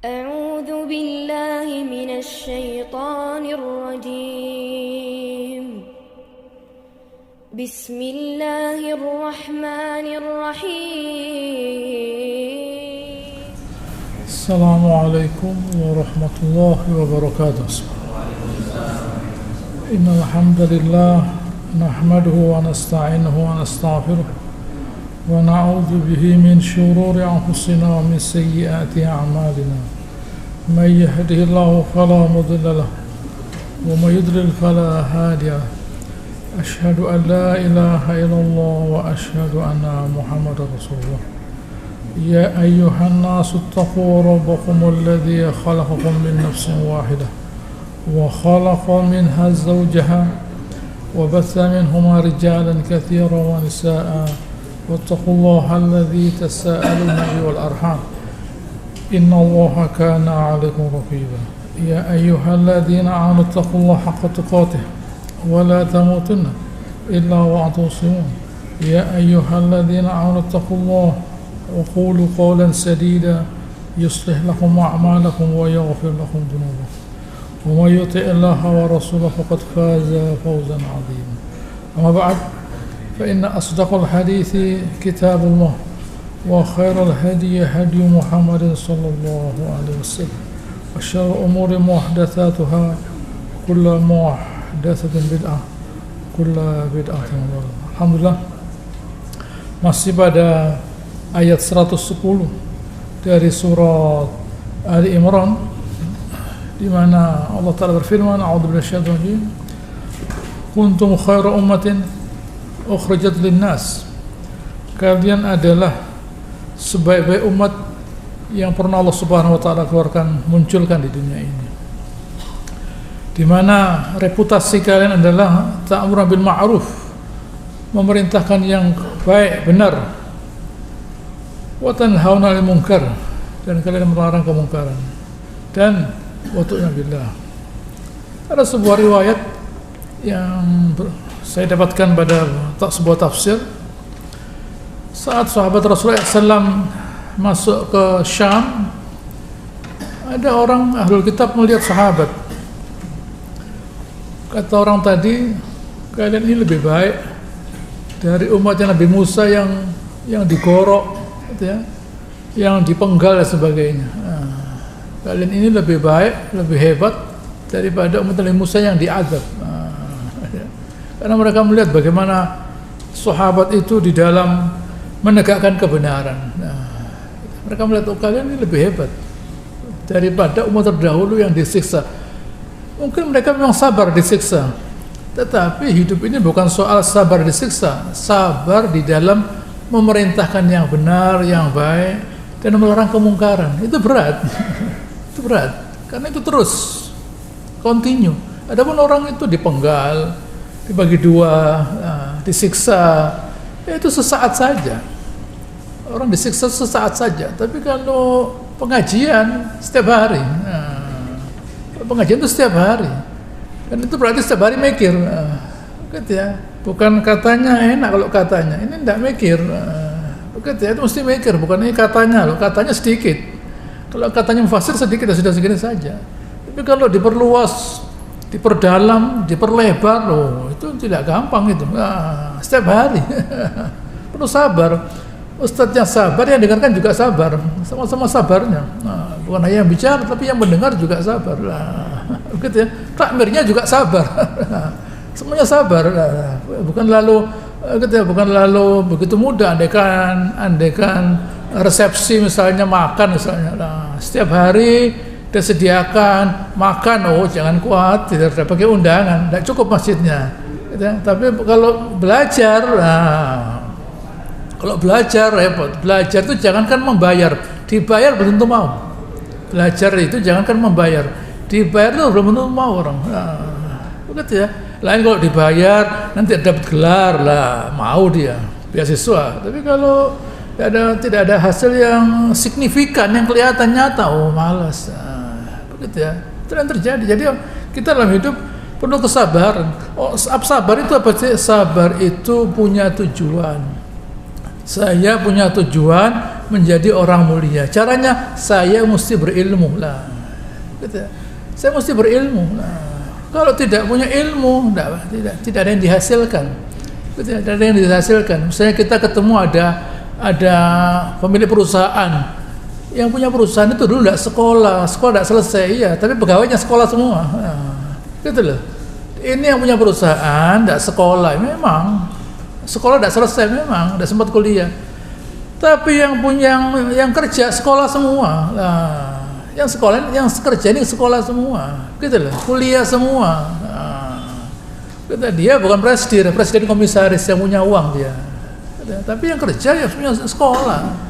أعوذ بالله من الشيطان الرجيم بسم الله الرحمن الرحيم السلام عليكم ورحمة الله وبركاته. إن الحمد لله نحمده ونستعينه ونستغفره ونعوذ به من شرور أنفسنا ومن سيئات أعمالنا. من يهده الله فلا مضل له ومن يضلل فلا هادي له. أشهد أن لا إله إلا الله وأشهد أن محمدا رسول الله. يا أيها الناس اتقوا ربكم الذي خلقكم من نفس واحدة وخلق منها زوجها وبث منهما رجالا كثيرا ونساء واتقوا الله الذي تساءلون به والأرحام إن الله كان عليكم رقيبا. يا أيها الذين آمنوا اتقوا الله حق تقاته ولا تموتن إلا وأنتم مسلمون. يا أيها الذين آمنوا اتقوا الله وقولوا قولا سديدا يصلح لكم أعمالكم ويغفر لكم ذنوبكم ومن يطع الله ورسوله فقد فاز فوزا عظيما. أما بعد فإن أصدق الحديث كتاب الله وخير الهدي هدي محمد صلى الله عليه وسلم وشر الأمور محدثاتها كل محدثة بدعة كل بدعة ضلالة. Alhamdulillah, masih pada ayat 110 dari surat Ali Imran, di mana Allah Ta'ala berfirman, a'udzubillahi minasyaitonir rajim, kuntum khaira ummatin ukhrijat linnas, kalian adalah sebaik-baik umat yang pernah Allah Subhanahu wa taala keluarkan, munculkan di dunia ini, di mana reputasi kalian adalah ta'muruna bil ma'ruf, memerintahkan yang baik, benar, wa tanhauna 'anil munkar, dan kalian melarang kemungkaran, dan wa tu'minu billah. Ada sebuah riwayat yang saya dapatkan pada sebuah tafsir, saat sahabat Rasulullah SAW masuk ke Syam, ada orang ahlul kitab melihat sahabat. Kata orang tadi, kalian ini lebih baik dari umatnya Nabi Musa yang digorok, gitu ya, yang dipenggal dan sebagainya. Kalian ini lebih baik, lebih hebat daripada umat Nabi Musa yang diazab. Karena mereka melihat bagaimana sahabat itu di dalam menegakkan kebenaran. Mereka melihat, oh, kalian ini lebih hebat daripada umat terdahulu yang disiksa. Mungkin mereka memang sabar disiksa, tetapi hidup ini bukan soal sabar disiksa, sabar di dalam memerintahkan yang benar, yang baik, dan melarang kemungkaran. Itu berat. Itu berat, karena itu terus continue. Adapun orang itu dipenggal, dibagi dua, disiksa, itu sesaat saja. Orang disiksa sesaat saja. Tapi kalau pengajian setiap hari, pengajian itu setiap hari, dan itu berarti setiap hari mikir, gitu ya. Bukan katanya enak, kalau katanya ini tidak mikir, gitu ya. Itu mesti mikir, bukan ini katanya, loh, katanya sedikit. Kalau katanya mufasir sedikit, sudah segini saja. Tapi kalau diperluas, diperdalam, diperlebar, loh, itu tidak gampang itu. Setiap hari perlu sabar. Ustadz yang sabar, yang dengarkan juga sabar, sama-sama sabarnya. Bukan hanya yang bicara, tapi yang mendengar juga sabar. Begitu ya. Takmirnya juga sabar. Semuanya sabar. Bukan lalu, gitu ya, bukan lalu begitu mudah. Andaikan resepsi misalnya, makan misalnya. Setiap hari disediakan makan, oh jangan khawatir, tidak pakai undangan, tidak cukup masjidnya, gitu ya. Tapi kalau belajar, kalau belajar repot. Belajar itu jangankan membayar, dibayar belum tentu mau. Belajar itu jangankan membayar, dibayar itu belum tentu mau orang. Begitu ya. Lain kalau dibayar nanti dapat gelar lah, mau dia beasiswa. Tapi kalau tidak ada hasil yang signifikan, yang kelihatan nyata, oh malas. Begitu ya. Itu yang terjadi. Jadi kita dalam hidup perlu kesabaran. Oh, sabar itu apa sih? Sabar itu punya tujuan. Saya punya tujuan, menjadi orang mulia. Caranya saya mesti berilmu lah. Gitu. Saya mesti berilmu. Kalau tidak punya ilmu, tidak ada yang dihasilkan. Tidak ada yang dihasilkan. Misalnya kita ketemu ada pemilik perusahaan yang punya perusahaan itu dulu tidak sekolah tidak selesai, iya, tapi pegawainya sekolah semua. Gitu loh. Ini yang punya perusahaan tidak sekolah, memang sekolah tidak selesai, memang tidak sempat kuliah. Tapi yang kerja sekolah semua. Yang kerja ini sekolah semua, gitu loh, kuliah semua. Dia bukan presiden komisaris yang punya uang dia. Tapi yang kerja ya punya sekolah.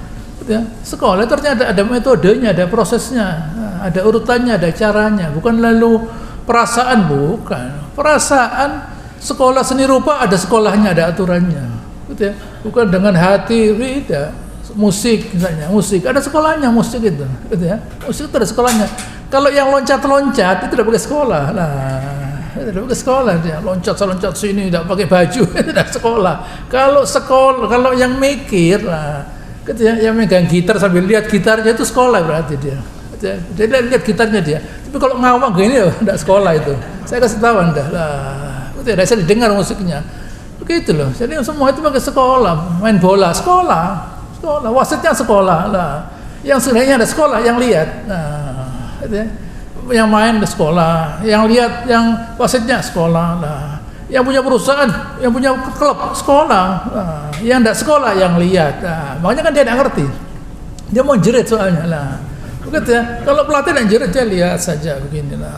Sekolah ternyata ada metodenya, ada prosesnya, ada urutannya, ada caranya. Bukan lalu perasaan, bukan. Perasaan sekolah seni rupa ada sekolahnya, ada aturannya. Bukan dengan hati, tidak. Musik misalnya, musik ada sekolahnya, musik itu, musik itu ada sekolahnya. Kalau yang loncat-loncat itu tidak pakai sekolah, tidak pakai sekolah dia, loncat sini tidak pakai baju, tidak sekolah. Kalau yang mikir lah, yang megang gitar sambil lihat gitarnya itu sekolah berarti dia. Dia lihat gitarnya dia. Tapi kalau ngawang gini ya tidak sekolah itu. Saya kasih tahu Anda lah, tidak saya didengar musiknya, begitu loh. Jadi semua itu pakai sekolah, main bola sekolah, wasitnya sekolah lah. Yang sebenarnya ada sekolah yang lihat, yang main di sekolah, yang lihat, yang wasitnya sekolah lah. Yang punya perusahaan, yang punya klub sekolah, yang tidak sekolah yang lihat. Makanya kan dia tidak ngerti, dia mau jerit soalnya lah. Begitu ya. Kalau pelatih yang jerit dia lihat saja beginilah.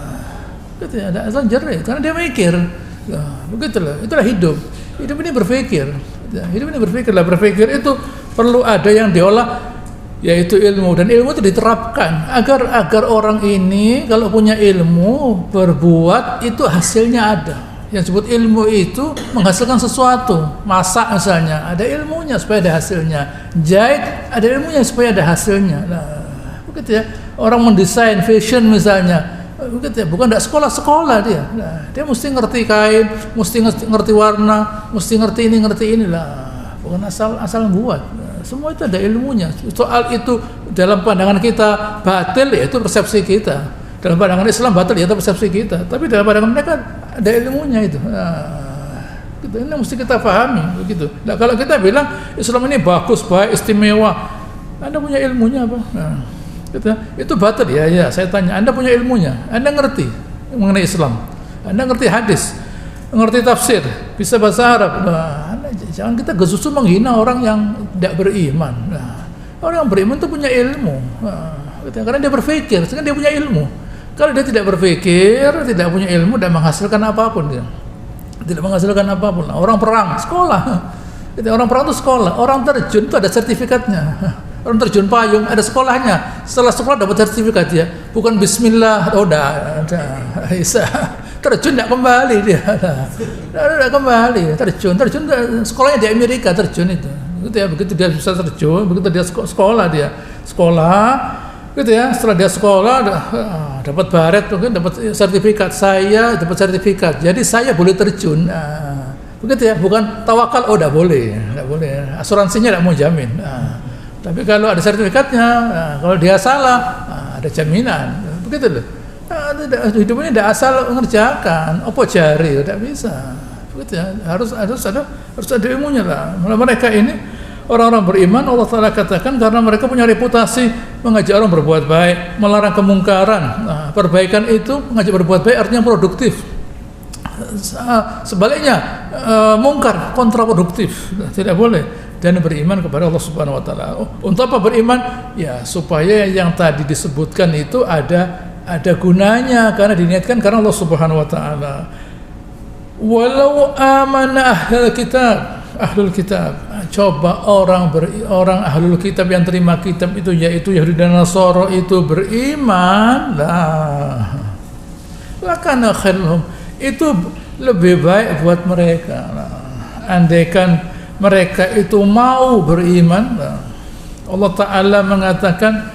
Begitu ya, tidak jerit karena dia mikir. Begitulah, itulah hidup. Hidup ini berpikir. Hidup ini berpikirlah, berpikir itu perlu ada yang diolah, yaitu ilmu, dan ilmu itu diterapkan agar orang ini kalau punya ilmu berbuat itu hasilnya ada. Yang disebut ilmu itu menghasilkan sesuatu. Masak misalnya ada ilmunya supaya ada hasilnya. Jahit ada ilmunya supaya ada hasilnya. Nah, begitu ya. Orang mendesain fashion misalnya, begitu ya. Bukan tidak sekolah dia. Nah, dia mesti ngerti kain, mesti ngerti warna, mesti ngerti ini lah. Bukan asal buat. Semua itu ada ilmunya. Soal itu dalam pandangan kita batil, yaitu persepsi kita. Dalam pandangan Islam batil, yaitu persepsi kita. Tapi dalam pandangan mereka ada ilmunya itu. Gitu. Ini mesti kita pahami begitu. Nah, kalau kita bilang Islam ini bagus, baik, istimewa, Anda punya ilmunya apa? Gitu. Itu batil ya. Saya tanya, Anda punya ilmunya? Anda ngerti mengenai Islam? Anda ngerti hadis? Ngerti tafsir? Bisa bahasa Arab? Jangan kita gesusu menghina orang yang tidak beriman. Orang yang beriman itu punya ilmu, karena dia berpikir, sehingga dia punya ilmu. Kalau dia tidak berpikir, tidak punya ilmu, dan menghasilkan apapun dia, tidak menghasilkan apapun. Orang perang, sekolah. Orang perang itu sekolah. Orang terjun itu ada sertifikatnya. Orang terjun payung ada sekolahnya. Setelah sekolah dapat sertifikat dia. Bukan Bismillah, udah bisa. Terjun tidak kembali dia, tidak kembali. Terjun sekolahnya di Amerika, terjun itu. Gitu ya, begitu dia bisa terjun, begitu dia sekolah gitu ya. Setelah dia sekolah dapat baret, mungkin dapat sertifikat. Saya dapat sertifikat, jadi saya boleh terjun. Begitu ya, bukan tawakal, tidak boleh. Asuransinya tidak mau jamin. Tapi kalau ada sertifikatnya, kalau dia salah, ada jaminan. Begitu loh. Hidup ini tidak asal mengerjakan, apa jari, tidak bisa. Begitu ya, harus ada ilmunya lah. Mereka ini orang-orang beriman, Allah Ta'ala katakan karena mereka punya reputasi mengajak orang berbuat baik, melarang kemungkaran. Perbaikan itu mengajak berbuat baik artinya produktif. Sebaliknya mungkar kontraproduktif, tidak boleh. Dan beriman kepada Allah Subhanahu Wa Ta'ala. Untuk apa beriman? Ya supaya yang tadi disebutkan itu ada gunanya, karena diniatkan karena Allah Subhanahu Wa Ta'ala. Walau amana ahlul kitab, coba orang ahlul kitab yang terima kitab itu, yaitu Yahudi dan Nasara itu beriman lah, lakana khairun, itu lebih baik buat mereka. Andaikan mereka itu mau beriman, Allah Ta'ala mengatakan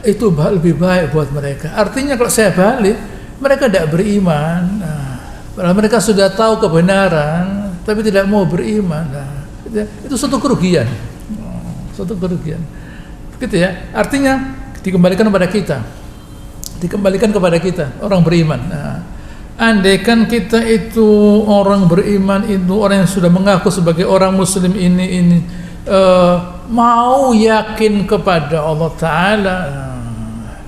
itu lebih baik buat mereka. Artinya kalau saya balik, mereka tidak beriman. Padahal mereka sudah tahu kebenaran, tapi tidak mau beriman. Itu suatu kerugian. Gitu ya. Artinya dikembalikan kepada kita orang beriman. Nah, andaikan kita itu orang beriman, itu orang yang sudah mengaku sebagai orang muslim ini mau yakin kepada Allah Ta'ala,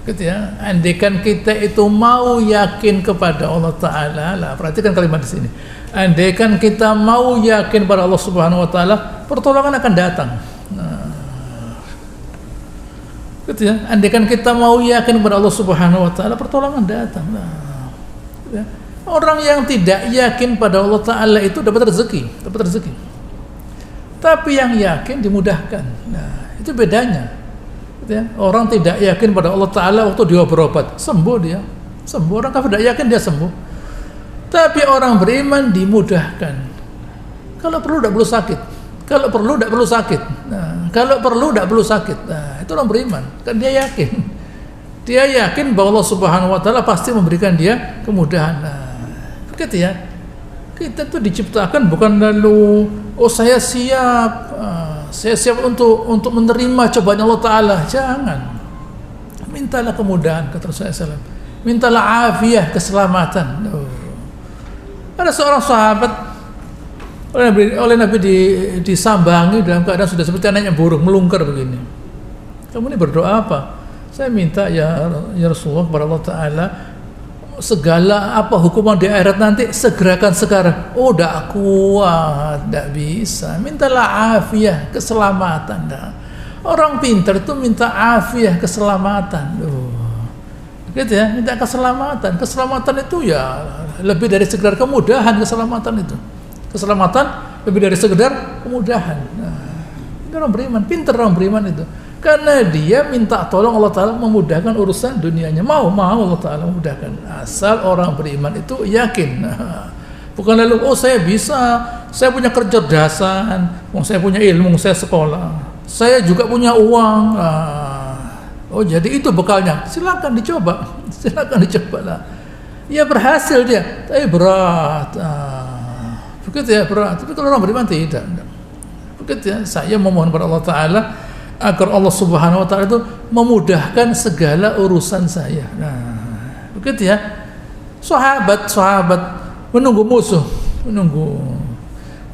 gitu ya. Andaikan kita itu mau yakin kepada Allah Ta'ala, perhatikan kalimat di sini. Andaikan kita mau yakin pada Allah Subhanahu Wa Ta'ala, pertolongan akan datang. Gitu ya. Andaikan kita mau yakin kepada Allah Subhanahu Wa Ta'ala, pertolongan datang. Gitu ya. Orang yang tidak yakin pada Allah Ta'ala itu dapat rezeki. Tapi yang yakin dimudahkan. Nah, itu bedanya. Gitu ya. Orang tidak yakin pada Allah Ta'ala waktu dia berobat, sembuh dia. Orang kafir tidak yakin dia sembuh. Tapi orang beriman dimudahkan. Kalau perlu tidak perlu sakit. Kalau perlu tidak perlu sakit. Nah, itu orang beriman. Kan dia yakin. Dia yakin bahwa Allah Subhanahu Wa Ta'ala pasti memberikan dia kemudahan. Nah, begitu ya. Kita tuh diciptakan bukan lalu saya siap untuk menerima cobaan Allah Ta'ala. Jangan. Mintalah kemudahan, kata Rasulullah SAW. Mintalah afiah, keselamatan. Ada seorang sahabat oleh Nabi disambangi dalam keadaan sudah seperti anaknya burung, melungker begini. Kamu ini berdoa apa? Saya minta ya Rasulullah kepada Allah Ta'ala, segala apa hukuman di akhirat nanti segerakan sekarang. Oh, tidak kuat, tidak bisa. Mintalah afiah, keselamatan. Orang pintar itu minta afiah, keselamatan. Gitu ya, minta keselamatan. Keselamatan itu ya lebih dari sekedar kemudahan. Keselamatan lebih dari sekedar kemudahan. Nah, ini orang beriman, pintar orang beriman itu. Karena dia minta tolong Allah Ta'ala memudahkan urusan dunianya. Mau Allah Ta'ala memudahkan. Asal orang beriman itu yakin. Nah, bukan lalu, saya bisa, saya punya kecerdasan, saya punya ilmu, saya sekolah, saya juga punya uang. Jadi itu bekalnya. Silakan dicoba lah. Ya berhasil dia, tapi berat. Begitu ya, berat. Tapi kalau orang beriman tidak. Begitu ya, saya memohon kepada Allah Ta'ala agar Allah Subhanahu Wa Ta'ala itu memudahkan segala urusan saya. Nah, begitu ya. Sahabat menunggu musuh,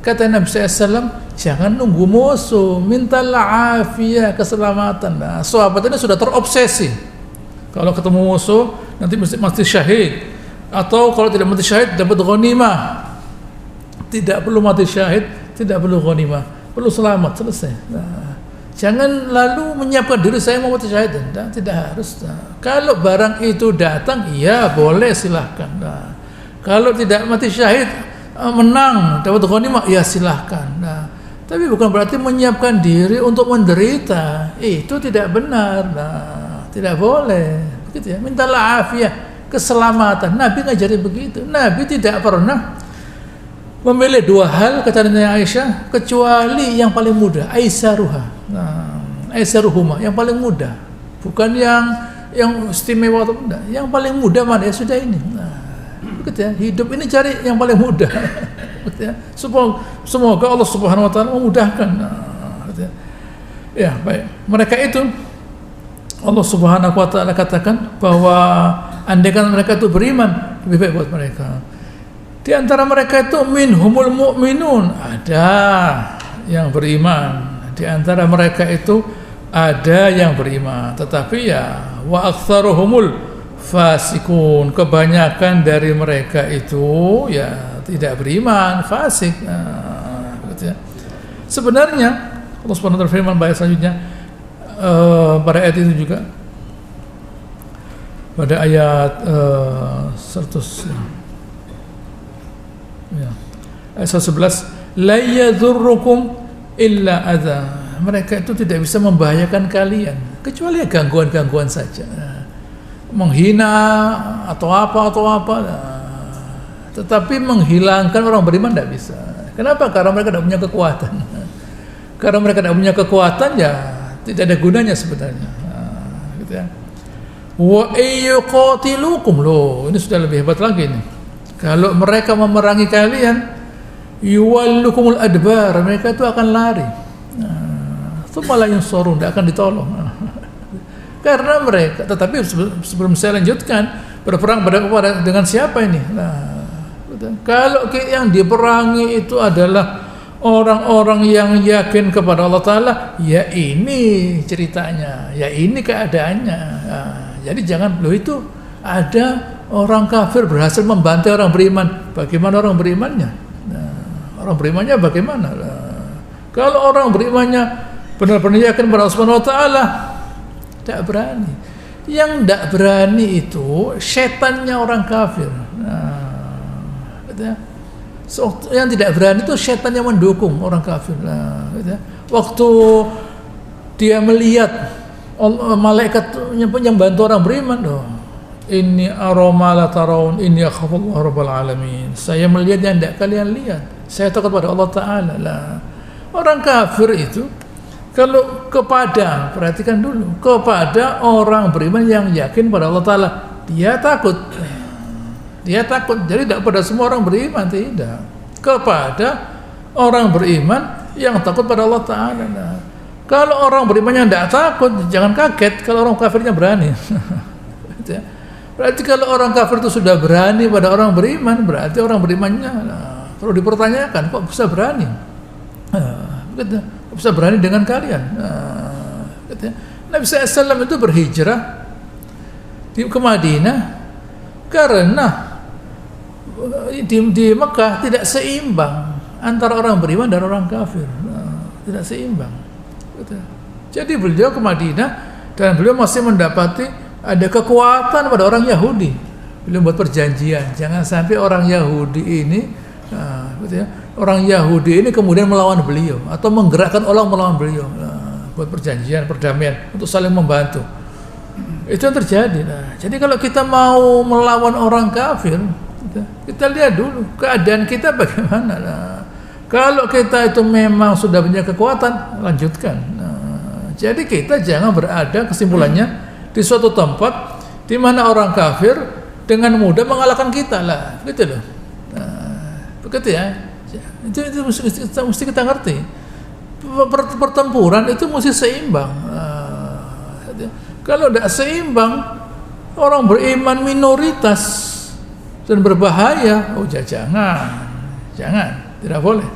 kata Nabi SAW, jangan nunggu musuh, mintalah afiah, keselamatan. Nah, sahabat ini sudah terobsesi. Kalau ketemu musuh nanti mesti syahid, atau kalau tidak mati syahid dapat ghanimah. Tidak perlu mati syahid, tidak perlu ghanimah, perlu selamat, selesai. Nah, jangan lalu menyiapkan diri saya mau mati syahid. Tidak harus. Nah, kalau barang itu datang, ya boleh, silahkan. Nah, kalau tidak mati syahid, menang dapat ghanimah, ya silahkan. Nah, tapi bukan berarti menyiapkan diri untuk menderita. Itu tidak benar. Nah, tidak boleh. Begitu ya. Mintalah afiah, keselamatan. Nabi ngajarin begitu. Nabi tidak pernah memilih dua hal, kata Aisyah, kecuali yang paling mudah, aisaruha. Nah, aisaruhuma, yang paling mudah, bukan yang istimewa atau mudah. Yang paling mudah mana? Ya sudah ini. Nah, begitu ya. Hidup ini cari yang paling mudah. Begitu ya. Semoga Allah Subhanahu Wa Ta'ala memudahkan. Nah, begitu ya. Ya, baik. Mereka itu Allah Subhanahu Wa Ta'ala katakan bahwa andaikan mereka itu beriman, lebih baik buat mereka. Di antara mereka itu minhumul mu'minun, ada yang beriman. Di antara mereka itu ada yang beriman, tetapi ya wa aktsaruhumul fasikun, kebanyakan dari mereka itu ya tidak beriman, fasik. Nah, gitu ya. Sebenarnya Allah Subhanahu wa taala firman pada selanjutnya pada ayat itu juga, pada ayat 100 ya. Ayat 11, la yadhurrukum illa adza. Mereka itu tidak bisa membahayakan kalian kecuali gangguan-gangguan saja. Menghina atau apa. Tetapi menghilangkan orang beriman tidak bisa. Kenapa? Karena mereka tidak punya kekuatan. Karena mereka tidak punya kekuatan, ya tidak ada gunanya sebenarnya. Gitu ya. Wa ayyuqatilukum, loh, ini sudah lebih hebat lagi nih. Kalau mereka memerangi kalian, yuwallukumul adbar, mereka itu akan lari. Tsumma la yunsurun, tidak akan ditolong. Karena mereka, tetapi sebelum saya lanjutkan, berperang dengan siapa ini? Nah, kalau yang diperangi itu adalah orang-orang yang yakin kepada Allah Ta'ala, ya ini ceritanya, ya ini keadaannya. Nah, jadi jangan, loh itu ada orang kafir berhasil membantai orang beriman, bagaimana orang berimannya? Nah, orang berimannya bagaimana? Nah, kalau orang berimannya benar-benar yakin kepada Allah Subhanahu Wa Ta'ala, tidak berani. Yang tidak berani itu setannya orang kafir. Nah, gitu ya. Yang tidak berani itu setan yang mendukung orang kafir. Nah, gitu ya. Waktu dia melihat malaikat yang bantu orang beriman, ini aroma la tarawun inni akhafullah rabbal alamin. Saya melihat yang tidak kalian lihat. Saya takut pada Allah Ta'ala. Lah, orang kafir itu kalau kepada, perhatikan dulu, kepada orang beriman yang yakin pada Allah Ta'ala, dia takut. Dia takut. Jadi tidak pada semua orang beriman, tidak. Kepada orang beriman yang takut pada Allah Ta'ala. Nah, kalau orang beriman yang tidak takut, jangan kaget kalau orang kafirnya berani. Berarti kalau orang kafir itu sudah berani pada orang beriman, berarti orang berimannya perlu dipertanyakan, kok bisa berani? Kok bisa berani dengan kalian? Nabi SAW itu berhijrah ke Madinah karena di Mekah tidak seimbang antara orang beriman dan orang kafir, tidak seimbang. Jadi beliau ke Madinah dan beliau masih mendapati ada kekuatan pada orang Yahudi. Beliau buat perjanjian, jangan sampai orang Yahudi ini, orang Yahudi ini kemudian melawan beliau atau menggerakkan orang melawan beliau. Buat perjanjian, perdamaian untuk saling membantu. Itu yang terjadi. Jadi kalau kita mau melawan orang kafir, kita lihat dulu keadaan kita bagaimana. Kalau kita itu memang sudah punya kekuatan, lanjutkan. Jadi kita jangan berada, kesimpulannya, di suatu tempat di mana orang kafir dengan mudah mengalahkan kita lah, gitu loh. Begitu ya. Itu mesti kita ngerti. Pertempuran itu mesti seimbang. Kalau tidak seimbang, orang beriman minoritas dan berbahaya. Jangan, tidak boleh.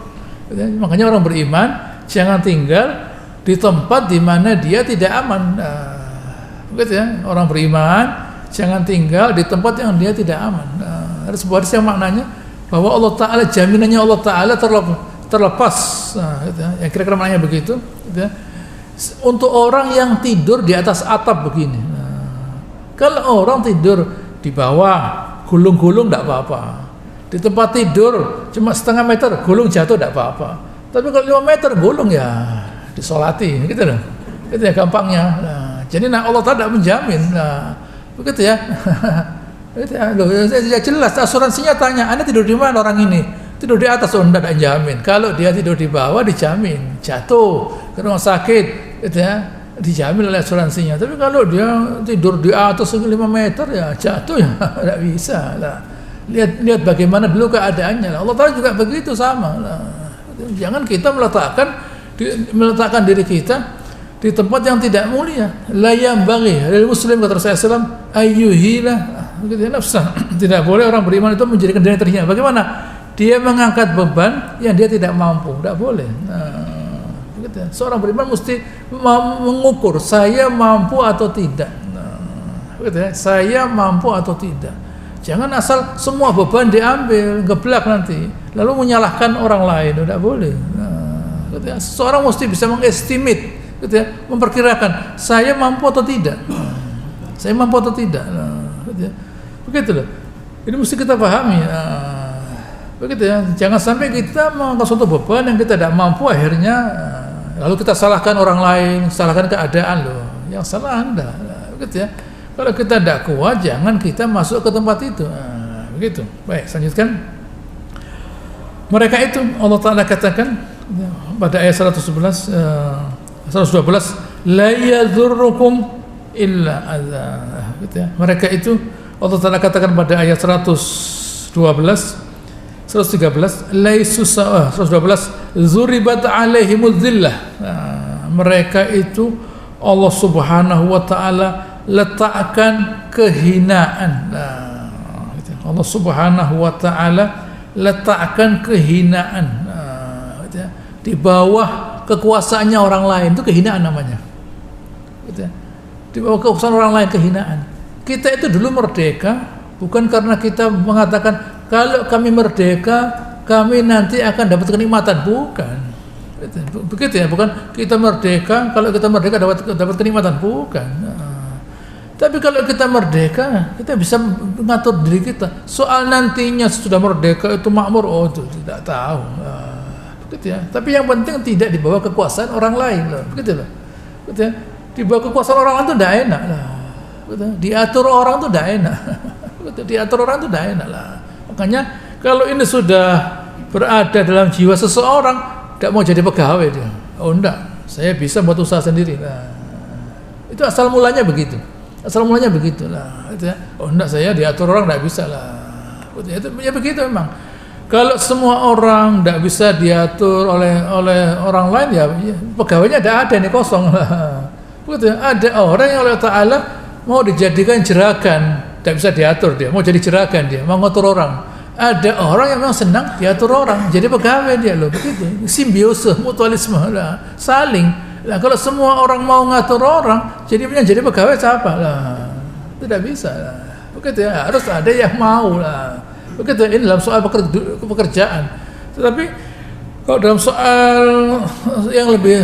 Makanya orang beriman jangan tinggal di tempat di mana dia tidak aman. Begitu ya, orang beriman jangan tinggal di tempat yang dia tidak aman. Ada sebuah hadis yang maknanya bahwa Allah Ta'ala, jaminannya Allah Ta'ala terlepas. Gitu ya. Yang kira-kira maknanya begitu. Gitu ya. Untuk orang yang tidur di atas atap begini. Kalau orang tidur di bawah, gulung-gulung tidak apa-apa. Di tempat tidur cuma setengah meter, gulung jatuh tidak apa-apa. Tapi kalau 5 meter gulung ya disolati, gitu loh. Itu ya gampangnya. Jadi Allah Ta'ala tidak menjamin. Begitu ya. Begitu ya. Loh, jelas asuransinya tanya, Anda tidur di mana orang ini? Tidur di atas, tidak dijamin. Kalau dia tidur di bawah dijamin, jatuh ke rumah sakit, gitu ya, dijamin oleh asuransinya. Tapi kalau dia tidur di atas 5 meter ya jatuh ya tidak bisa lah. Lihat bagaimana dulu keadaannya. Allah Ta'ala juga begitu sama. Jangan kita meletakkan diri kita di tempat yang tidak mulia. La yambaghi lil muslim, kata Rasulullah, ayyuhila nafsah. Tidak boleh orang beriman itu menjadikan dirinya terhina. Bagaimana? Dia mengangkat beban yang dia tidak mampu. Tidak boleh. Seorang beriman mesti mengukur, saya mampu atau tidak. Saya mampu atau tidak. Jangan asal semua beban diambil, geblak nanti, lalu menyalahkan orang lain. Tidak boleh. Seseorang mesti bisa mengestimate, memperkirakan saya mampu atau tidak. Saya mampu atau tidak. Begitu loh. Ini mesti kita pahami. Begitu ya. Jangan sampai kita mengangkat suatu beban yang kita tidak mampu, akhirnya lalu kita salahkan orang lain, salahkan keadaan loh. Yang salah Anda. Begitu ya. Kalau kita tidak kuat, jangan kita masuk ke tempat itu. Begitu. Baik, lanjutkan. Mereka itu Allah Ta'ala katakan pada ayat 112, la yadhurrukum illa adza. Gitu ya. Mereka itu Allah Ta'ala katakan pada ayat 113, 113, laisu 112, zuribat alaihimul dhillah. Mereka itu Allah Subhanahu wa Ta'ala letakkan kehinaan. Allah Subhanahu wa taala letakkan kehinaan di bawah kekuasaannya orang lain, itu kehinaan namanya. Di bawah kekuasaan orang lain kehinaan. Kita itu dulu merdeka bukan karena kita mengatakan kalau kami merdeka kami nanti akan dapat kenikmatan, bukan. Begitu ya, bukan kita merdeka kalau kita merdeka dapat kenikmatan, bukan. Tapi kalau kita merdeka, kita bisa mengatur diri kita. Soal nantinya sudah merdeka itu makmur, oh itu tidak tahu. Begitu ya. Tapi yang penting tidak di bawah kekuasaan orang lain, loh. Begitu loh. Begitu ya. Di bawah kekuasaan orang lain itu tidak enak lah. Begitu. Diatur orang itu tidak enak. Begitu. Diatur orang itu tidak enak lah. Makanya kalau ini sudah berada dalam jiwa seseorang, tidak mau jadi pegawai dia. Oh enggak, saya bisa buat usaha sendiri. Nah, itu asal mulanya begitu. Asal mulanya begitulah, gitu ya. Oh enggak, saya diatur orang enggak bisa lah. Itu ya begitu memang. Kalau semua orang enggak bisa diatur oleh orang lain, ya pegawainya ada nih, kosong lah. Begitu ya. Ada orang yang oleh Ta'ala mau dijadikan jeragan, enggak bisa diatur dia, mau jadi jeragan dia, mau ngatur orang. Ada orang yang memang senang diatur orang, jadi pegawai dia loh, begitu. Simbiose, mutualisme lah, saling. Nah, kalau semua orang mau ngatur orang, jadi pegawai siapa lah? Tidak bisa lah. Begitu ya, harus ada yang mau lah. Begitu ini dalam soal pekerjaan. Tetapi kalau dalam soal yang lebih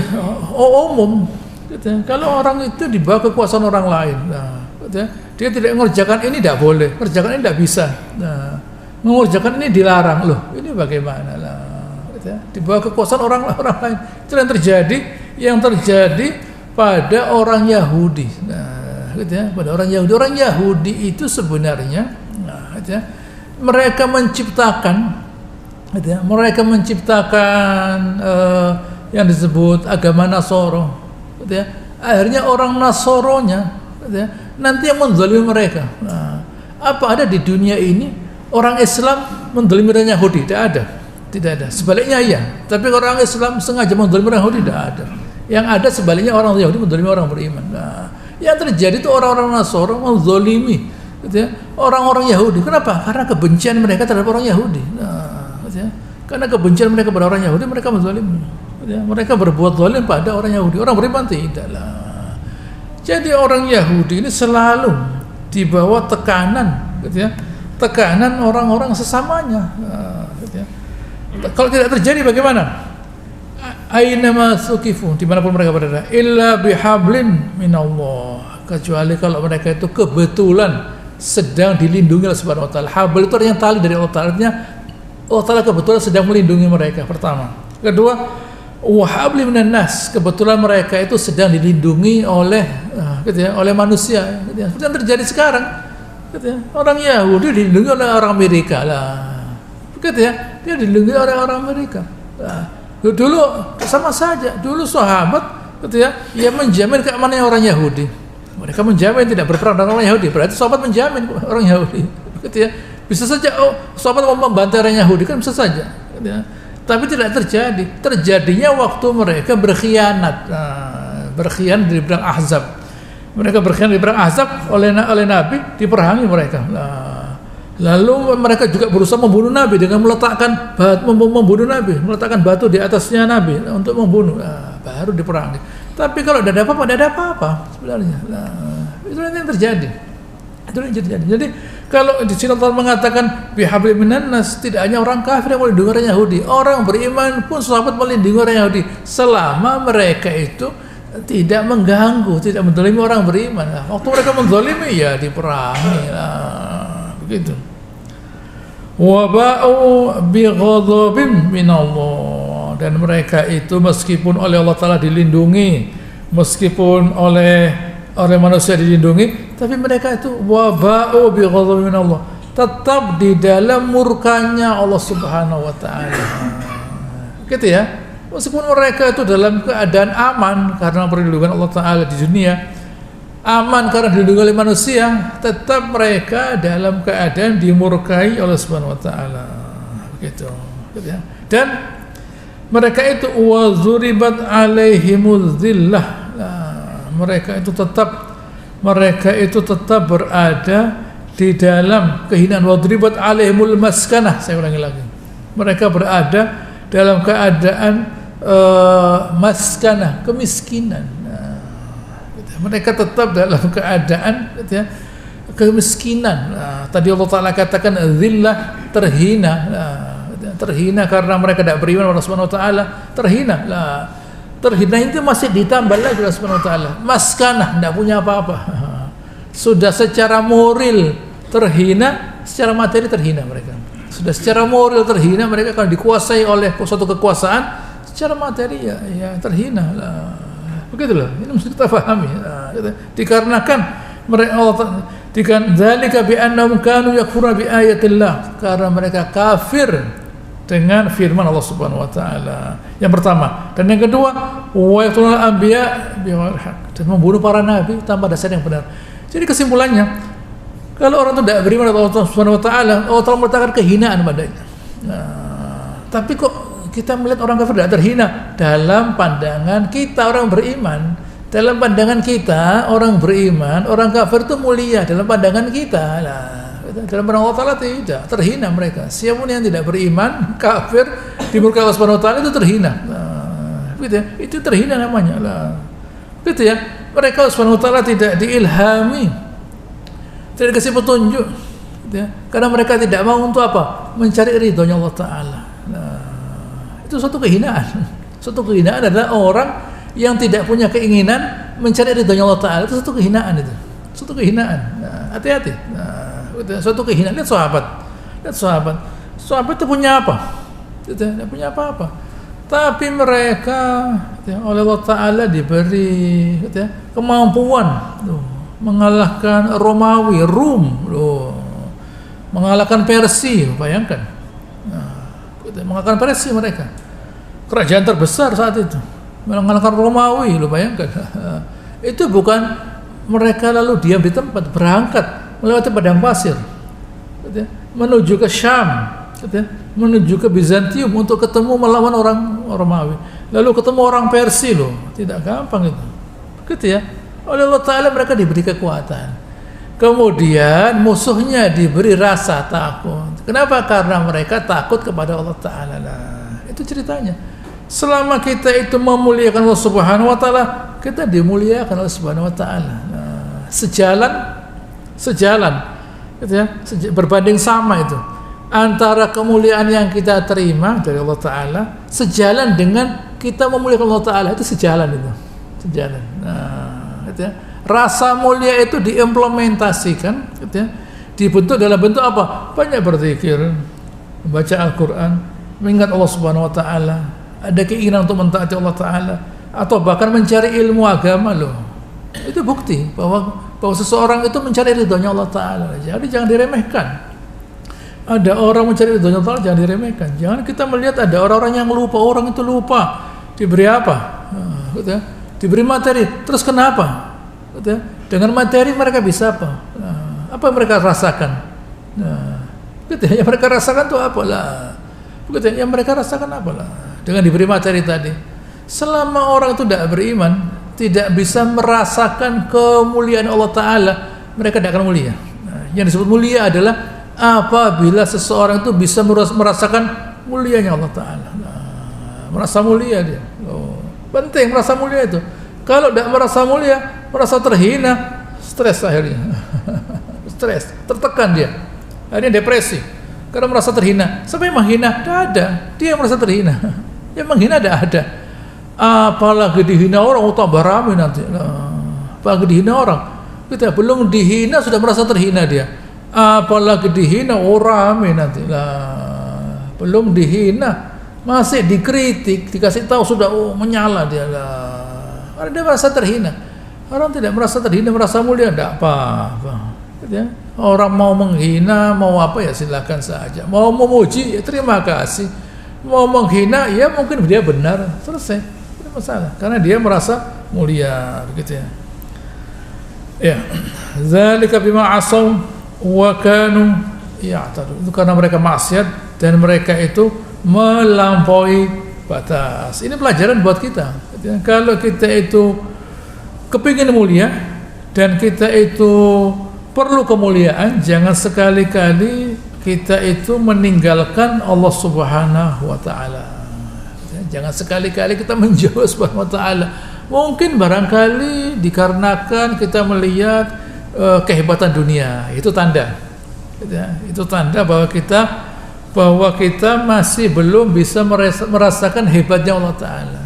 umum, gitu ya, kalau orang itu di bawah kekuasaan orang lain, nah, gitu ya, dia tidak mengerjakan ini tidak boleh, mengerjakan ini tidak bisa. Nah, mengerjakan ini dilarang loh. Ini bagaimana lah? Gitu ya, di bawah kekuasaan orang lain. Itu yang terjadi pada orang Yahudi. Nah, gitu ya, pada orang Yahudi. Orang Yahudi itu sebenarnya, nah, gitu ya, mereka menciptakan, gitu ya, yang disebut agama Nasoro. Gitu ya. Akhirnya orang Nasoronya, gitu ya, nanti yang menzalimi mereka. Nah, apa ada di dunia ini orang Islam menzalimi orang Yahudi? Tidak ada. Tidak ada. Sebaliknya iya. Tapi orang Islam sengaja menzalimi orang Yahudi, tidak ada. Yang ada sebaliknya orang Yahudi menzalimi orang beriman. Nah, yang terjadi itu orang-orang Nasoro menzalimi, gitu ya, orang-orang Yahudi. Kenapa? Karena kebencian mereka terhadap orang Yahudi. Nah, gitu ya, karena kebencian mereka pada orang Yahudi, mereka menzalimi. Gitu ya, mereka berbuat zalim pada orang Yahudi. Orang beriman tidaklah. Jadi orang Yahudi ini selalu di bawah tekanan, gitu ya, tekanan orang-orang sesamanya. Nah, gitu ya. Kalau tidak terjadi bagaimana? Ainama sukifu, dimanapun mereka berada, illa bihablin minallah, kecuali kalau mereka itu kebetulan sedang dilindungi oleh Subhanahu wa taala. Habl itu artinya tali dari Allah Ta'ala, artinya Allah Ta'ala kebetulan sedang melindungi mereka, pertama. Kedua, wahabli minan nas, kebetulan mereka itu sedang dilindungi oleh gitu ya, oleh manusia, gitu ya. Seperti yang terjadi sekarang, gitu ya. Orang Yahudi dilindungi oleh orang Amerika lah, gitu ya, dia dilindungi oleh orang Amerika. Nah, dulu sama saja, dulu sahabat, gitu ya, ia menjamin keamanan orang Yahudi. Mereka menjamin tidak berperang dengan orang Yahudi, berarti sahabat menjamin orang Yahudi, gitu ya. Bisa saja sahabat mau membantai orang Yahudi, kan bisa saja, gitu ya. Tapi tidak terjadi. Terjadinya waktu mereka berkhianat, berkhianat di perang Ahzab. Mereka berkhianat di perang Ahzab oleh Nabi, diperangi mereka. Lalu mereka juga berusaha membunuh Nabi dengan meletakkan meletakkan batu di atasnya Nabi untuk membunuh. Baru diperangi. Tapi kalau tidak ada apa-apa sebenarnya. Itu yang terjadi. Jadi kalau di sini Allah mengatakan bihablin minan nas, tidak hanya orang kafir yang melindungi orang Yahudi, orang beriman pun sahabat melindungi orang Yahudi selama mereka itu tidak mengganggu, tidak menzalimi orang beriman. Waktu mereka menzalimi ya diperangi begitu. Wa ba'u bi ghadabin minallah, dan mereka itu meskipun oleh Allah Ta'ala dilindungi, meskipun oleh manusia dilindungi, tapi mereka itu wa ba'u bi ghadabin minallah, tetap di dalam murkanya Allah Subhanahu wa taala. Gitu ya. Meskipun mereka itu dalam keadaan aman karena perlindungan Allah Ta'ala di dunia, aman karena dilindungi oleh manusia, tetap mereka dalam keadaan dimurkai oleh Subhanahu wa taala. Begitu, gitu ya. Dan mereka itu wa zuribat alaihimuz zillah. Mereka itu tetap mereka itu tetap berada di dalam kehinaan. Wadribat alaihimul maskanah, saya ulangi lagi, mereka berada dalam keadaan maskanah, kemiskinan. Mereka tetap dalam keadaan kemiskinan. Tadi Allah Ta'ala katakan zillah, terhina. Terhina karena mereka tidak beriman kepada Allah Subhanahu Wa Ta'ala. Terhina itu masih ditambah lagi Allah Subhanahu Wa Ta'ala. Maskanah, tidak punya apa-apa. Sudah secara moral terhina, secara materi terhina mereka. Sudah secara moral terhina, mereka akan dikuasai oleh suatu kekuasaan. Secara materi ya terhina lah. Begitulah, ini mesti kita pahami. Dikarenakan mereka dzalika bi annahum kanu yakfuruna bi ayatillah, karena mereka kafir dengan firman Allah Subhanahu wa taala. Yang pertama, dan yang kedua, wa yaqtulul anbiya bighairi haqq, dan membunuh para nabi tanpa dasar yang benar. Jadi kesimpulannya, kalau orang itu tidak beriman kepada Allah Subhanahu wa taala, Allah Ta'ala meletakkan kehinaan padanya. Tapi kok kita melihat orang kafir tidak terhina? Dalam pandangan kita orang beriman, dalam pandangan kita orang beriman, orang kafir itu mulia dalam pandangan kita lah. Dalam pandangan Allah Ta'ala tidak terhina mereka. Siapapun yang tidak beriman, kafir, di murka Allah Subhanahu wa taala itu terhina. Gitu ya, itu terhina namanya lah. Gitu ya, mereka Subhanahu wa taala tidak diilhami, tidak dikasih petunjuk, gitu ya, karena mereka tidak mau untuk apa? Mencari ridhonya Allah Ta'ala. Itu suatu kehinaan. Suatu kehinaan adalah orang yang tidak punya keinginan mencari ridhonya Allah Ta'ala. Itu suatu kehinaan itu. Suatu kehinaan. Hati-hati. Suatu kehinaan. Lihat sahabat. Lihat sahabat. Sahabat itu punya apa? Tidak punya apa-apa. Tapi mereka oleh Allah Ta'ala diberi kemampuan mengalahkan Romawi, mengalahkan Persia. Bayangkan. Mengalahkan Persia mereka. Kerajaan terbesar saat itu, mengalahkan Romawi, lu bayangkan. Itu bukan mereka lalu diam di tempat, berangkat melewati padang pasir menuju ke Syam, menuju ke Bizantium untuk ketemu melawan orang Romawi, lalu ketemu orang Persia. Loh, tidak gampang itu. Begitu ya. Oleh Allah Ta'ala mereka diberi kekuatan. Kemudian musuhnya diberi rasa takut. Kenapa? Karena mereka takut kepada Allah Ta'ala. Itu ceritanya. Selama kita itu memuliakan Allah Subhanahu wa taala, kita dimuliakan Allah Subhanahu wa taala. Sejalan gitu ya, berbanding sama itu. Antara kemuliaan yang kita terima dari Allah Ta'ala sejalan dengan kita memuliakan Allah Ta'ala, itu sejalan itu. Sejalan. Gitu ya. Rasa mulia itu diimplementasikan gitu ya, dibentuk dalam bentuk apa? Banyak berzikir, membaca Al-Quran, mengingat Allah Subhanahu wa taala, ada keinginan untuk mentaati Allah Ta'ala, atau bahkan mencari ilmu agama. Loh, itu bukti bahwa seseorang itu mencari ridhonya Allah Ta'ala. Jadi jangan diremehkan. Ada orang mencari ridhonya Allah Ta'ala, jangan diremehkan. Jangan kita melihat ada orang-orang yang lupa. Orang itu lupa diberi apa? Gitu ya, diberi materi, terus kenapa? Gitu ya, dengan materi mereka bisa apa? Apa yang mereka rasakan? Gitu ya, yang mereka rasakan itu apalah? Gitu ya, yang mereka rasakan apalah? Dengan diberi materi tadi. Selama orang itu tidak beriman, tidak bisa merasakan kemuliaan Allah Ta'ala, mereka tidak akan mulia. Yang disebut mulia adalah apabila seseorang itu bisa merasakan mulianya Allah Ta'ala. Merasa mulia dia. Penting merasa mulia itu. Kalau tidak merasa mulia, merasa terhina, stres akhirnya. Stres, tertekan dia. Akhirnya depresi. Karena merasa terhina. Siapa yang menghina? Tidak ada. Dia merasa terhina. Yang menghina tidak ada. Apalagi dihina orang, tambah ramai nanti. Apalagi dihina orang, kita belum dihina sudah merasa terhina dia. Apalagi dihina orang ramai nanti. Belum dihina, masih dikritik, dikasih tahu sudah menyala dia. Karena dia merasa terhina. Orang tidak merasa terhina, merasa mulia, tidak apa-apa. Orang mau menghina, mau apa ya silakan saja. Mau memuji, ya terima kasih. Mau menghina, ya mungkin dia benar, selesai, tidak masalah, karena dia merasa mulia, begitu ya. Ya, zalika bima asaw wa kanu ya'tadun. Itu karena mereka maksiat dan mereka itu melampaui batas. Ini pelajaran buat kita. Gitu ya. Kalau kita itu kepingin mulia, dan kita itu perlu kemuliaan, jangan sekali-kali kita itu meninggalkan Allah Subhanahu wa taala. Jangan sekali-kali kita menjauh Subhanahu wa taala. Mungkin barangkali dikarenakan kita melihat kehebatan dunia, itu tanda. Itu tanda bahwa kita masih belum bisa merasakan hebatnya Allah taala.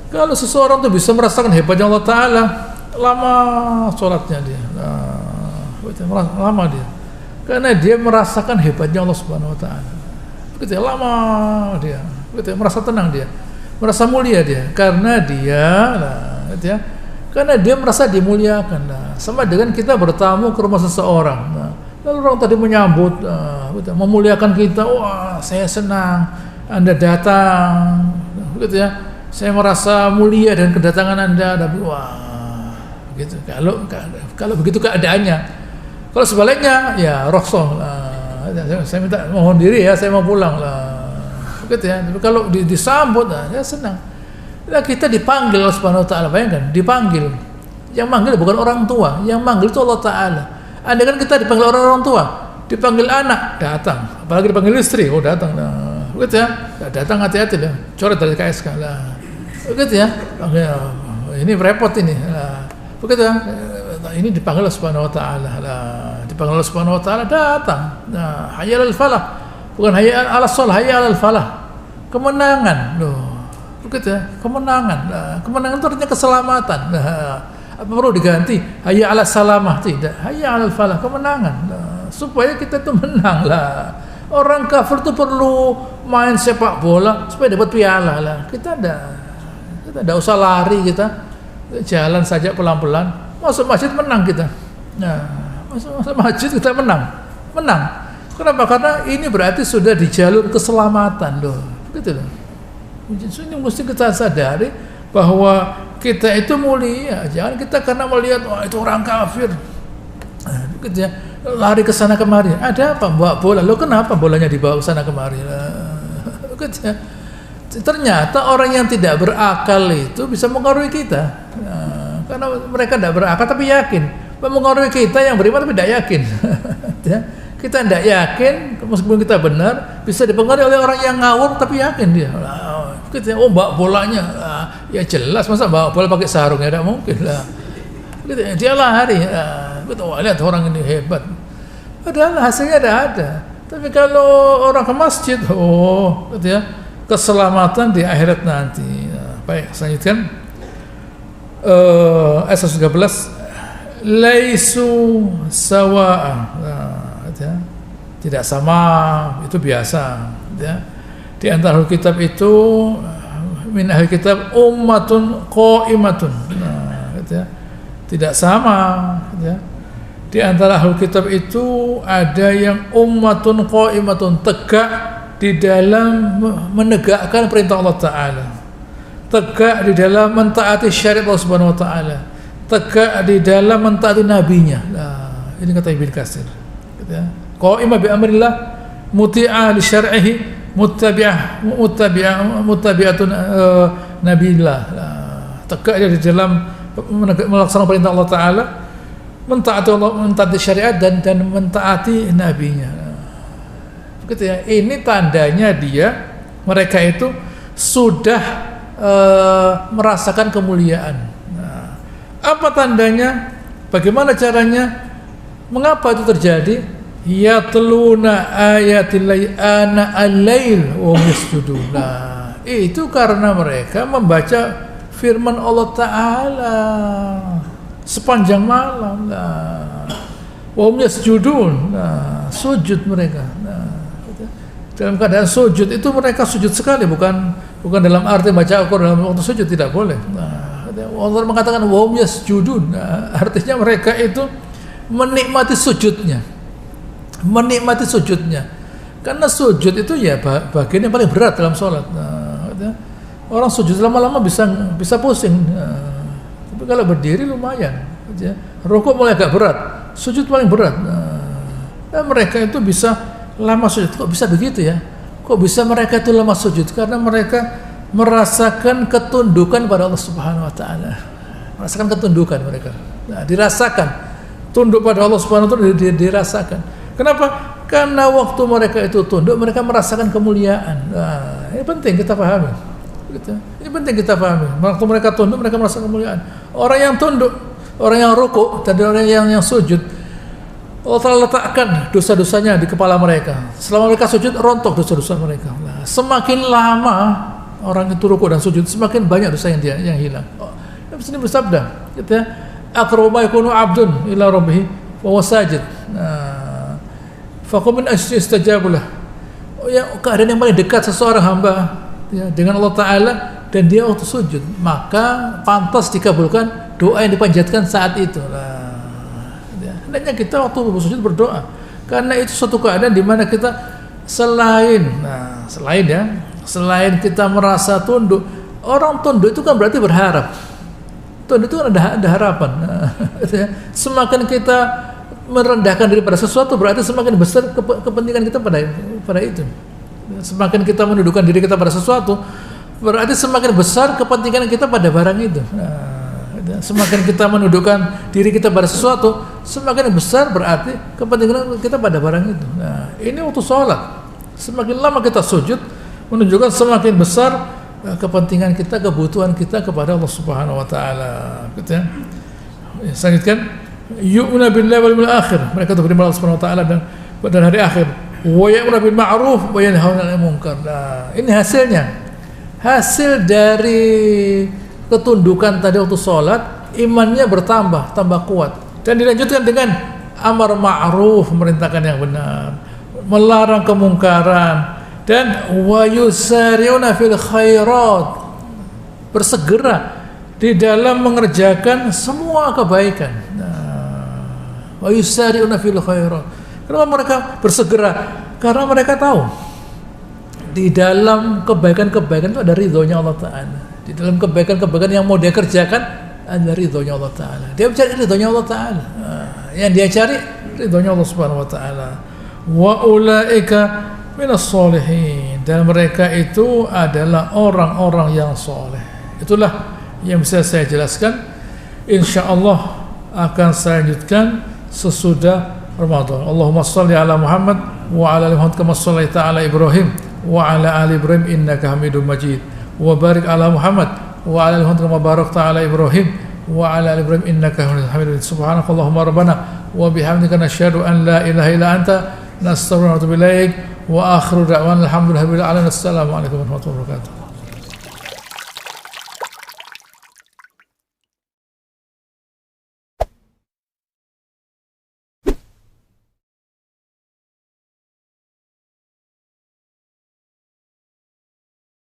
Kalau seseorang tuh bisa merasakan hebatnya Allah taala, lama sholatnya dia, lama dia, karena dia merasakan hebatnya Allah Subhanahu Wa Taala. Begitu lama dia, begitu merasa tenang dia, merasa mulia dia, karena dia merasa dimuliakan. Sama dengan kita bertamu ke rumah seseorang, lalu orang tadi menyambut, memuliakan kita, wah saya senang Anda datang, begitu ya. Saya merasa mulia dan kedatangan Anda, tapi wah, gitu. Kalau begitu keadaannya. Kalau sebaliknya, ya roksoh. Saya mohon diri ya, saya mau pulang lah. Begitu ya. Tapi kalau disambut, ya senang. Nah, kita dipanggil Allah Subhanahu Wa Taala, bayangkan, dipanggil. Yang manggil bukan orang tua, yang manggil itu Allah Taala. Andai kan kita dipanggil orang tua, dipanggil anak, datang. Apalagi dipanggil istri, oh datang. Nah, begitu ya. Datang hati-hati lah, coret dari KSK lah. Begitu ya, ini repot ini. Begitu ya, ini dipanggil Allah Subhanahu Wa Taala. Dipanggil Allah Subhanahu Wa Taala, datang. Nah, hayya 'alal falah, bukan hayya 'alas shalah, hayya 'alal falah. Kemenangan, loh. Begitu ya, kemenangan. Kemenangan itu artinya keselamatan. Apa perlu diganti? Hayya 'alas salamah, tidak. Hayya 'alal falah, kemenangan. Supaya kita itu menang lah. Orang kafir itu perlu main sepak bola supaya dapat piala lah. Kita tidak usah lari, kita jalan saja pelan-pelan. Masuk masjid menang kita. Nah, masuk masjid kita menang. Kenapa? Karena ini berarti sudah di jalur keselamatan loh. Begitu loh. Ini mesti kita sadari bahwa kita itu mulia. Jangan kita karena melihat wah itu orang kafir, begitu ya, lari ke sana kemari. Ada apa? Bawa bola. Lo kenapa bolanya dibawa ke sana kemari? Begitu ya. Ternyata orang yang tidak berakal itu bisa mengaruhi kita, karena mereka tidak berakal tapi yakin. Mengaruhi kita yang beriman tapi tidak yakin. Kita tidak yakin, meskipun kita benar, bisa dipengaruhi oleh orang yang ngawur tapi yakin dia. Gitu, oh bawa bolanya, ya jelas masa bawa bola pakai sarung, ya tidak mungkin lah. Gitu, dia lari, gitu, wah, lihat orang ini hebat. Padahal hasilnya ada. Tapi kalau orang ke masjid, oh, gitu ya. Keselamatan di akhirat nanti. Nah, baik, selanjutnya ayat 13, laisu sawa'a. Nah, ya. Tidak sama, itu biasa, ya. Di antara ahli kitab itu, min ahli kitab ummatun qa'imatun. Nah, gitu ya. Tidak sama, ya. Di antara ahli kitab itu ada yang ummatun qa'imatun, tegak di dalam menegakkan perintah Allah Ta'ala, tegak di dalam mentaati syariat Allah Subhanahu Wa Ta'ala, tegak di dalam mentaati nabinya. Nah, ini kata Ibnu Katsir, gitu ya. Qa'imah bi amrillah, muti'ah li syar'ihi, muttabi'atun nabillah. Nah, tegak di dalam melaksanakan perintah Allah Ta'ala, mentaati Allah, mentaati syariat dan mentaati nabinya. Gitu ya. Ini tandanya mereka itu sudah merasakan kemuliaan. Nah, apa tandanya? Bagaimana caranya? Mengapa itu terjadi? Yatluna ayatillahi ana al-lail wa yasjudun. Nah, itu karena mereka membaca firman Allah Ta'ala sepanjang malam. Nah, wa yasjudun. Nah, sujud mereka. Nah, dalam keadaan sujud itu mereka sujud sekali, bukan dalam arti baca Al-Quran dalam waktu sujud, tidak boleh. Nah, Allah mengatakan wahum yasjudun. Nah, artinya mereka itu menikmati sujudnya, karena sujud itu ya bagian yang paling berat dalam sholat. Nah, orang sujud lama-lama bisa pusing. Nah, tapi kalau berdiri lumayan. Rukuk mulai agak berat, sujud paling berat. Nah, mereka itu bisa lama sujud. Kok bisa begitu ya? Kok bisa mereka itu lama sujud? Karena mereka merasakan ketundukan pada Allah Subhanahu Wa Taala, merasakan ketundukan mereka. Nah, dirasakan tunduk pada Allah Subhanahu wa taala, dirasakan. Kenapa? Karena waktu mereka itu tunduk, mereka merasakan kemuliaan. Nah, ini penting kita pahami. Ini penting kita pahami. Waktu mereka tunduk, mereka merasakan kemuliaan. Orang yang tunduk, orang yang rukuk, dan orang yang sujud, Allah Ta'ala letakkan dosa-dosanya di kepala mereka. Selama mereka sujud, rontok dosa-dosa mereka. Nah, semakin lama orang itu rukuk dan sujud, semakin banyak dosa yang hilang. Nabi sini bersabda, gitu ya, aqrabu ma yakunu 'abdun ila rabbih wa huwa sajid. Faqum min istajabu lah. Keadaan yang paling dekat seseorang hamba ya, dengan Allah Ta'ala dan dia waktu sujud, maka pantas dikabulkan doa yang dipanjatkan saat itu. Hendaknya kita waktu sujud berdoa, karena itu suatu keadaan di mana kita selain kita merasa tunduk, orang tunduk itu kan berarti berharap. Tunduk itu kan ada harapan. Semakin kita merendahkan diri pada sesuatu, berarti semakin besar kepentingan kita pada itu. Semakin kita menundukkan diri kita pada sesuatu, berarti semakin besar kepentingan kita pada barang itu. Semakin kita menundukkan diri kita pada sesuatu, semakin besar berarti kepentingan kita pada barang itu. Nah, ini waktu sholat, semakin lama kita sujud, menunjukkan semakin besar kepentingan kita, kebutuhan kita kepada Allah Subhanahu wa taala. Gitu ya. Selanjutnya, yu'minu billahi wal yawmil akhir. Mereka itu beriman Allah Subhanahu wa taala dan hari akhir. Wa ya'muru bil ma'ruf wa yanhauna 'anil munkar. Nah, ini hasilnya. Hasil dari ketundukan tadi waktu sholat, imannya bertambah, tambah kuat, dan dilanjutkan dengan amar ma'ruf, memerintahkan yang benar, melarang kemungkaran, dan wa yusari'una fil khairat, bersegera di dalam mengerjakan semua kebaikan. Wa yusari'una fil khairat. Kenapa mereka bersegera? Karena mereka tahu di dalam kebaikan-kebaikan itu ada ridhonya Allah Ta'ala. Di dalam kebaikan-kebaikan yang mau dia kerjakan ada ridhonya Allah Ta'ala. Dia mencari ridhonya Allah Ta'ala. Yang dia cari ridhonya Allah Subhanahu wa taala. Wa ulaika minas sholihin, dan mereka itu adalah orang-orang yang soleh. Itulah yang bisa saya jelaskan. Insyaallah akan saya lanjutkan sesudah Ramadan. Allahumma shalli ala Muhammad wa ala ali Muhammad kama shallaita ala Ibrahim wa ala ali Ibrahim innaka Hamidum Majid. Wa barik ala Muhammad wa ala ali Muhammad kama barakta ala Ibrahim wa ala ali Ibrahim innaka Hamidum Majid. Subhanakallahumma rabbana wa bihamdika nasyhadu an la ilaha illa anta nastaghfiruka wa natubu ilaik. Wa akhiru da'wana alhamdulillahi rabbil alamin. Assalamu alaikum warahmatullahi wabarakatuh.